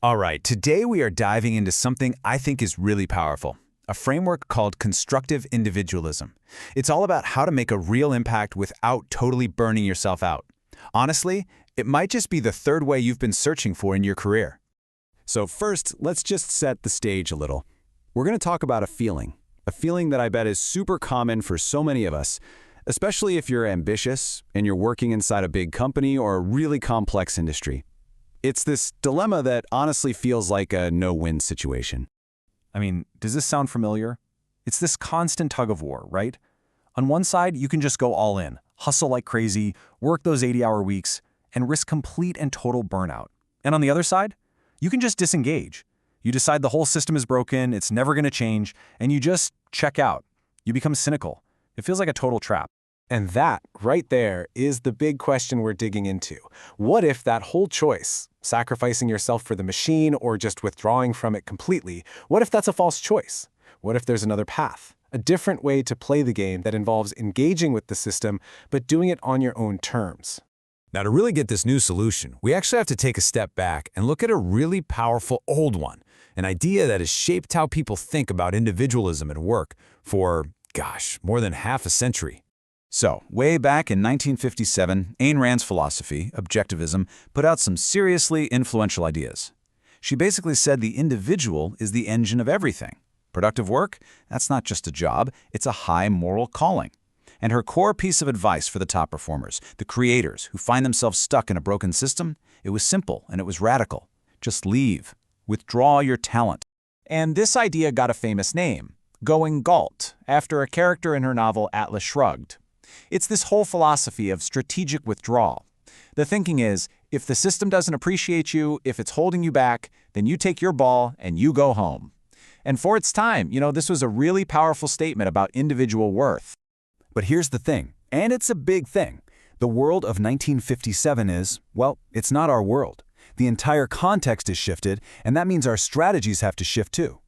All right, today we are diving into something I think is really powerful, a framework called constructive individualism. It's all about how to make a real impact without totally burning yourself out. Honestly, it might just be the third way you've been searching for in your career. So first, let's just set the stage a little. We're going to talk about a feeling that I bet is super common for so many of us, especially if you're ambitious and you're working inside a big company or a really complex industry. It's this dilemma that honestly feels like a no-win situation. I mean, does this sound familiar? It's this constant tug of war, right? On one side, you can just go all in, hustle like crazy, work those 80-hour weeks, and risk complete and total burnout. And on the other side, you can just disengage. You decide the whole system is broken, it's never going to change, and you just check out. You become cynical. It feels like a total trap. And that, right there, is the big question we're digging into. What if that whole choice, sacrificing yourself for the machine or just withdrawing from it completely, what if that's a false choice? What if there's another path, a different way to play the game that involves engaging with the system, but doing it on your own terms? Now, to really get this new solution, we actually have to take a step back and look at a really powerful old one, an idea that has shaped how people think about individualism at work for, more than half a century. So, way back in 1957, Ayn Rand's philosophy, objectivism, put out some seriously influential ideas. She basically said the individual is the engine of everything. Productive work? That's not just a job, it's a high moral calling. And her core piece of advice for the top performers, the creators who find themselves stuck in a broken system, it was simple and it was radical. Just leave. Withdraw your talent. And this idea got a famous name, Going Galt, after a character in her novel Atlas Shrugged. It's this whole philosophy of strategic withdrawal. The thinking is, if the system doesn't appreciate you, if it's holding you back, then you take your ball and you go home. And for its time, this was a really powerful statement about individual worth. But here's the thing, and it's a big thing. The world of 1957 is, well, it's not our world. The entire context is shifted, and that means our strategies have to shift too.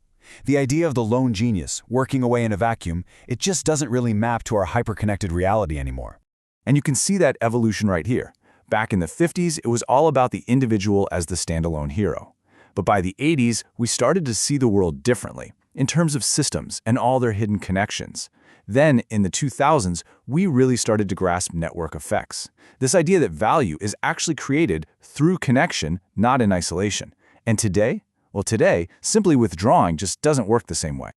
The idea of the lone genius, working away in a vacuum, it just doesn't really map to our hyper-connected reality anymore. And you can see that evolution right here. Back in the 50s, it was all about the individual as the standalone hero. But by the 80s, we started to see the world differently, in terms of systems and all their hidden connections. Then, in the 2000s, we really started to grasp network effects. This idea that value is actually created through connection, not in isolation. And today? Well, today, simply withdrawing just doesn't work the same way.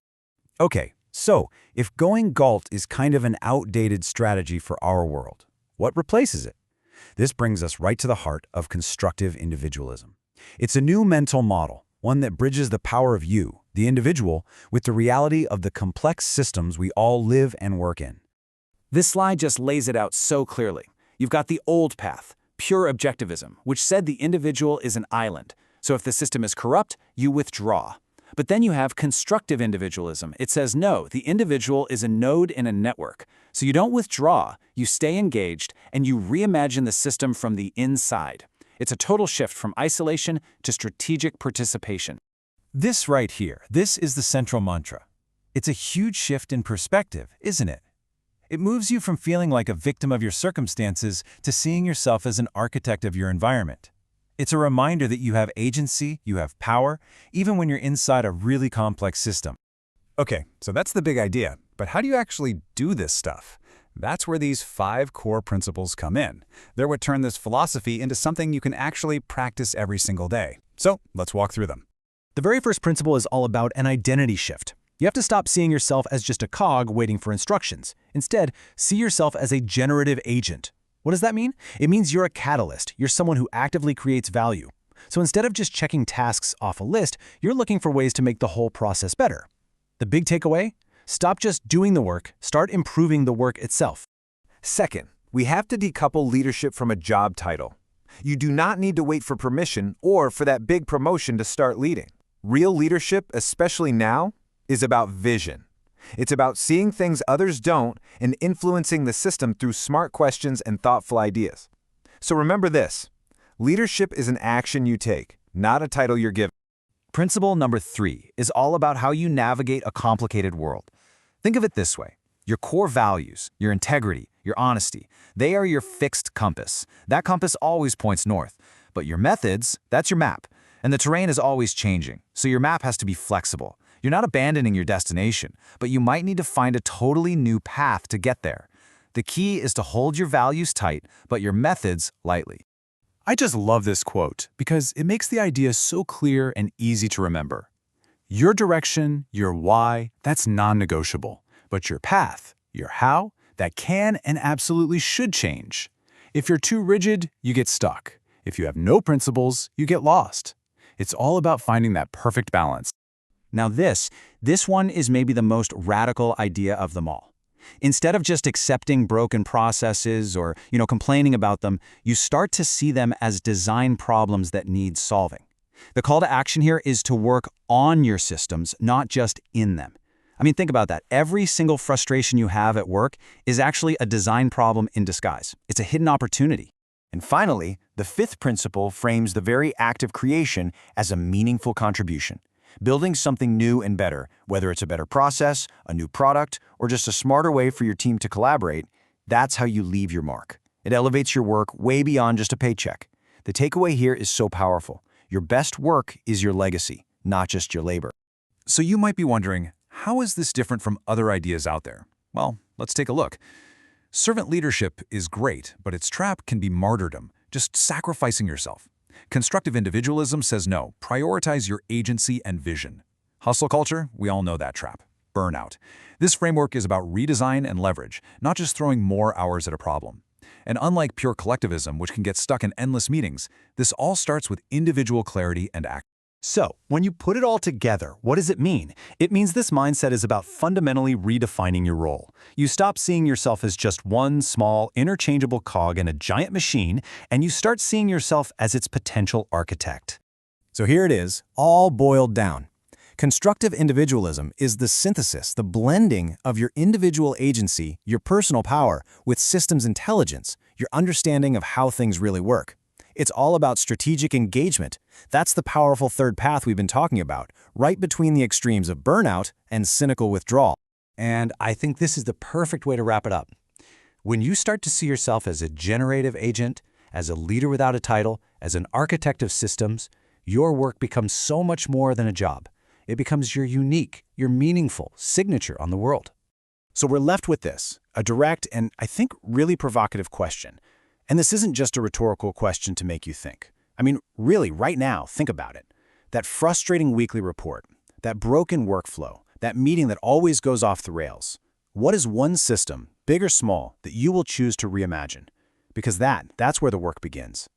Okay, so if going Galt is kind of an outdated strategy for our world, what replaces it? This brings us right to the heart of constructive individualism. It's a new mental model, one that bridges the power of you, the individual, with the reality of the complex systems we all live and work in. This slide just lays it out so clearly. You've got the old path, pure objectivism, which said the individual is an island. So if the system is corrupt, you withdraw. But then you have constructive individualism. It says no, the individual is a node in a network. So you don't withdraw, you stay engaged, and you reimagine the system from the inside. It's a total shift from isolation to strategic participation. This right here, this is the central mantra. It's a huge shift in perspective, isn't it? It moves you from feeling like a victim of your circumstances to seeing yourself as an architect of your environment. It's a reminder that you have agency, you have power, even when you're inside a really complex system. Okay, so that's the big idea. But how do you actually do this stuff? That's where these 5 core principles come in. They're what turn this philosophy into something you can actually practice every single day. So let's walk through them. The very first principle is all about an identity shift. You have to stop seeing yourself as just a cog waiting for instructions. Instead, see yourself as a generative agent. What does that mean? It means you're a catalyst. You're someone who actively creates value. So instead of just checking tasks off a list, you're looking for ways to make the whole process better. The big takeaway? Stop just doing the work, start improving the work itself. Second, we have to decouple leadership from a job title. You do not need to wait for permission or for that big promotion to start leading. Real leadership, especially now, is about vision. It's about seeing things others don't and influencing the system through smart questions and thoughtful ideas. So remember this, leadership is an action you take, not a title you're given. Principle number 3 is all about how you navigate a complicated world. Think of it this way. Your core values, your integrity, your honesty, they are your fixed compass. That compass always points north. But your methods, that's your map. And the terrain is always changing, so your map has to be flexible. You're not abandoning your destination, but you might need to find a totally new path to get there. The key is to hold your values tight, but your methods lightly. I just love this quote because it makes the idea so clear and easy to remember. Your direction, your why, that's non-negotiable. But your path, your how, that can and absolutely should change. If you're too rigid, you get stuck. If you have no principles, you get lost. It's all about finding that perfect balance. Now this one is maybe the most radical idea of them all. Instead of just accepting broken processes or, complaining about them, you start to see them as design problems that need solving. The call to action here is to work on your systems, not just in them. I mean, think about that. Every single frustration you have at work is actually a design problem in disguise. It's a hidden opportunity. And finally, the fifth principle frames the very act of creation as a meaningful contribution. Building something new and better, whether it's a better process, a new product, or just a smarter way for your team to collaborate, that's how you leave your mark. It elevates your work way beyond just a paycheck. The takeaway here is so powerful. Your best work is your legacy, not just your labor. So you might be wondering, how is this different from other ideas out there? Well, let's take a look. Servant leadership is great, but its trap can be martyrdom, just sacrificing yourself. Constructive individualism says no, prioritize your agency and vision. Hustle culture, we all know that trap. Burnout. This framework is about redesign and leverage, not just throwing more hours at a problem. And unlike pure collectivism, which can get stuck in endless meetings, this all starts with individual clarity and action. So, when you put it all together, what does it mean? It means this mindset is about fundamentally redefining your role. You stop seeing yourself as just one small, interchangeable cog in a giant machine, and you start seeing yourself as its potential architect. So here it is, all boiled down. Constructive individualism is the synthesis, the blending of your individual agency, your personal power, with systems intelligence, your understanding of how things really work. It's all about strategic engagement. That's the powerful third path we've been talking about, right between the extremes of burnout and cynical withdrawal. And I think this is the perfect way to wrap it up. When you start to see yourself as a generative agent, as a leader without a title, as an architect of systems, your work becomes so much more than a job. It becomes your unique, your meaningful signature on the world. So we're left with this, a direct and, I think, really provocative question. And this isn't just a rhetorical question to make you think. I mean, really, right now, think about it. That frustrating weekly report, that broken workflow, that meeting that always goes off the rails. What is one system, big or small, that you will choose to reimagine? Because that's where the work begins.